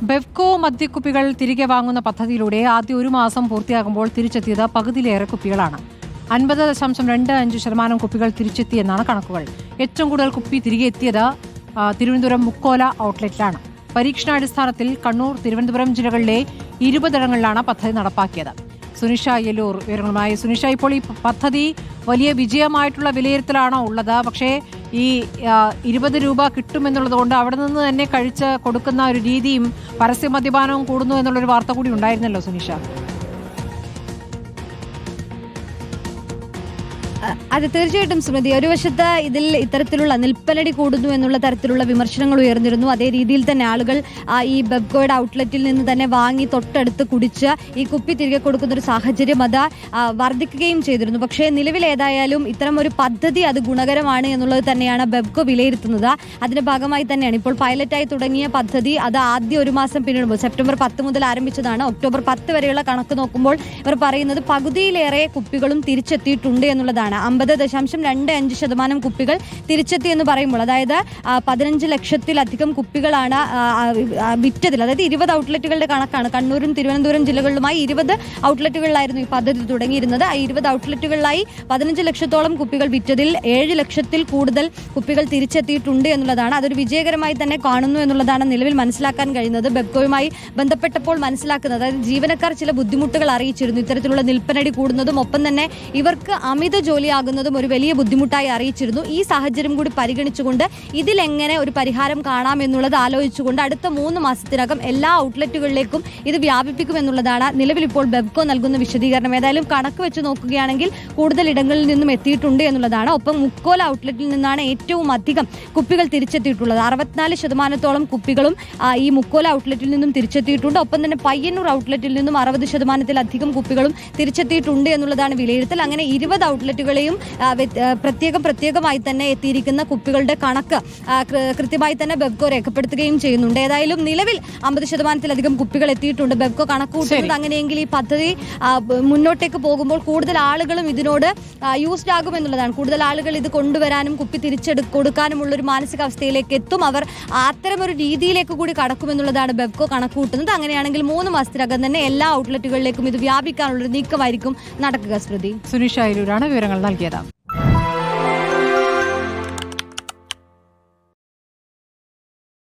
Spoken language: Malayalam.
ബെവ്കോ മദ്യക്കുപ്പികൾ തിരികെ വാങ്ങുന്ന പദ്ധതിയിലൂടെ ആദ്യ ഒരു മാസം പൂർത്തിയാകുമ്പോൾ തിരിച്ചെത്തിയത് പകുതിയിലേറെ കുപ്പികളാണ്. 50.25% കുപ്പികൾ തിരിച്ചെത്തിയെന്നാണ് കണക്കുകൾ. ഏറ്റവും കൂടുതൽ കുപ്പി തിരികെ എത്തിയത് തിരുവനന്തപുരം മുക്കോല ഔട്ട്ലെറ്റിലാണ്. പരീക്ഷണാടിസ്ഥാനത്തിൽ കണ്ണൂർ, തിരുവനന്തപുരം ജില്ലകളിലെ 20 പദ്ധതി നടപ്പാക്കിയത്. സുനിഷ യെല്ലൂർ വിവരങ്ങളുമായി. സുനിഷ, ഇപ്പോൾ ഈ പദ്ധതി വലിയ വിജയമായിട്ടുള്ള വിലയിരുത്തലാണോ ഉള്ളത്? പക്ഷേ ഈ 20 രൂപ കിട്ടുമെന്നുള്ളത് കൊണ്ട് അവിടെ നിന്ന് തന്നെ കഴിച്ച് കൊടുക്കുന്ന ഒരു രീതിയും പരസ്യ മദ്യപാനവും കൂടുന്നു എന്നുള്ളൊരു വാർത്ത കൂടി ഉണ്ടായിരുന്നല്ലോ സുനിഷ. അത് തീർച്ചയായിട്ടും സ്മൃതി, ഒരു വശത്ത് ഇതിൽ ഇത്തരത്തിലുള്ള നിൽപ്പലടി കൂടുന്നു എന്നുള്ള തരത്തിലുള്ള വിമർശനങ്ങൾ ഉയർന്നിരുന്നു. അതേ രീതിയിൽ തന്നെ ആളുകൾ ഈ ബെവ്കോയുടെ ഔട്ട്ലെറ്റിൽ നിന്ന് തന്നെ വാങ്ങി തൊട്ടടുത്ത് കുടിച്ച് ഈ കുപ്പി തിരികെ കൊടുക്കുന്ന ഒരു സാഹചര്യം അത് വർദ്ധിക്കുകയും ചെയ്തിരുന്നു. പക്ഷേ നിലവിൽ ഏതായാലും ഇത്തരം ഒരു പദ്ധതി അത് ഗുണകരമാണ് എന്നുള്ളത് തന്നെയാണ് ബെവ്കോ വിലയിരുത്തുന്നത്. അതിന്റെ ഭാഗമായി തന്നെയാണ് ഇപ്പോൾ പൈലറ്റായി തുടങ്ങിയ പദ്ധതി അത് ആദ്യ ഒരു മാസം പിന്നിടുമ്പോൾ സെപ്റ്റംബർ 10 മുതൽ ആരംഭിച്ചതാണ്. ഒക്ടോബർ 10 വരെയുള്ള കണക്ക് നോക്കുമ്പോൾ ഇവർ പറയുന്നത് പകുതിയിലേറെ കുപ്പികളും തിരിച്ചെത്തിയിട്ടുണ്ട് എന്നുള്ളതാണ്. 50.25% കുപ്പികൾ തിരിച്ചെത്തി എന്ന് പറയുമ്പോൾ, അതായത് 15 ലക്ഷത്തിലധികം കുപ്പികളാണ് വിറ്റതിൽ. അതായത് 20 ഔട്ട്ലെറ്റുകളുടെ കണക്കാണ്. കണ്ണൂരും തിരുവനന്തപുരം ജില്ലകളിലുമായി 20 ഔട്ട്ലെറ്റുകളിലായിരുന്നു ഈ പദ്ധതി തുടങ്ങിയിരുന്നത്. ആ 20 ഔട്ട്ലെറ്റുകളിലായി 15 ലക്ഷത്തോളം കുപ്പികൾ വിറ്റതിൽ 7 ലക്ഷത്തിൽ കൂടുതൽ കുപ്പികൾ തിരിച്ചെത്തിയിട്ടുണ്ട് എന്നുള്ളതാണ്. അതൊരു വിജയകരമായി തന്നെ കാണുന്നു എന്നുള്ളതാണ് നിലവിൽ മനസ്സിലാക്കാൻ കഴിയുന്നത്. ബെവ്കോയുമായി ബന്ധപ്പെട്ടപ്പോൾ മനസ്സിലാക്കുന്നത്, അതായത് ജീവനക്കാർ ചില ബുദ്ധിമുട്ടുകൾ അറിയിച്ചിരുന്നു. ഇത്തരത്തിലുള്ള നിൽപ്പനടി കൂടുന്നതും ഒപ്പം തന്നെ ഇവർക്ക് അമിത ജോലിയാകുന്നതും ഒരു വലിയ ബുദ്ധിമുട്ടായി അറിയിച്ചിരുന്നു. ഈ സാഹചര്യം കൂടി പരിഗണിച്ചുകൊണ്ട് ഇതിലെങ്ങനെ ഒരു പരിഹാരം കാണാം എന്നുള്ളത് ആലോചിച്ചുകൊണ്ട് അടുത്ത 3 മാസത്തിനകം എല്ലാ ഔട്ട്ലെറ്റുകളിലേക്കും ഇത് വ്യാപിപ്പിക്കുമെന്നുള്ളതാണ് നിലവിൽ ഇപ്പോൾ ബെവ്കോ നൽകുന്ന വിശദീകരണം. ഏതായാലും കണക്ക് വെച്ച് നോക്കുകയാണെങ്കിൽ കൂടുതൽ ഇടങ്ങളിൽ നിന്നും എത്തിയിട്ടുണ്ട് എന്നുള്ളതാണ്. ഒപ്പം മുക്കോല ഔട്ട്ലെറ്റിൽ നിന്നാണ് ഏറ്റവും അധികം കുപ്പികൾ തിരിച്ചെത്തിയിട്ടുള്ളത്. 64% കുപ്പികളും ഈ മുക്കോല ഔട്ട്ലെറ്റിൽ നിന്നും തിരിച്ചെത്തിയിട്ടുണ്ട്. ഒപ്പം തന്നെ പയ്യന്നൂർ ഔട്ട്ലെറ്റിൽ നിന്നും 60%-ലധികം കുപ്പികളും തിരിച്ചെത്തിയിട്ടുണ്ട് എന്നുള്ളതാണ് വിലയിരുത്തൽ. അങ്ങനെ 20 ഔട്ട്ലെറ്റുകളെയും പ്രത്യേകമായി തന്നെ എത്തിയിരിക്കുന്ന കുപ്പികളുടെ കണക്ക് കൃത്യമായി തന്നെ ബെവ്കോ രേഖപ്പെടുത്തുകയും ചെയ്യുന്നുണ്ട്. ഏതായാലും നിലവിൽ 50%-ലധികം കുപ്പികൾ എത്തിയിട്ടുണ്ട്. ബെവ്കോ കണക്ക് കൂട്ടുന്നത് അങ്ങനെയെങ്കിൽ ഈ പദ്ധതി മുന്നോട്ടേക്ക് പോകുമ്പോൾ കൂടുതൽ ആളുകളും ഇതിനോട് യൂസ്ഡ് ആകും എന്നുള്ളതാണ്. കൂടുതൽ ആളുകൾ ഇത് കൊണ്ടുവരാനും കുപ്പി കൊടുക്കാനുമുള്ള ഒരു മാനസികാവസ്ഥയിലേക്ക് എത്തും. അവർ അത്തരമൊരു രീതിയിലേക്ക് കൂടി കടക്കുമെന്നുള്ളതാണ് ബെവ്കോ കണക്ക് കൂട്ടുന്നത്. അങ്ങനെയാണെങ്കിൽ 3 മാസത്തിനകം തന്നെ എല്ലാ ഔട്ട്ലെറ്റുകളിലേക്കും ഇത് വ്യാപിക്കാനുള്ളൊരു നീക്കമായിരിക്കും നടക്കുക. സ്മൃതി, സുനിഷ യെല്ലൂരാണ് വിവരങ്ങൾ നൽകിയത്.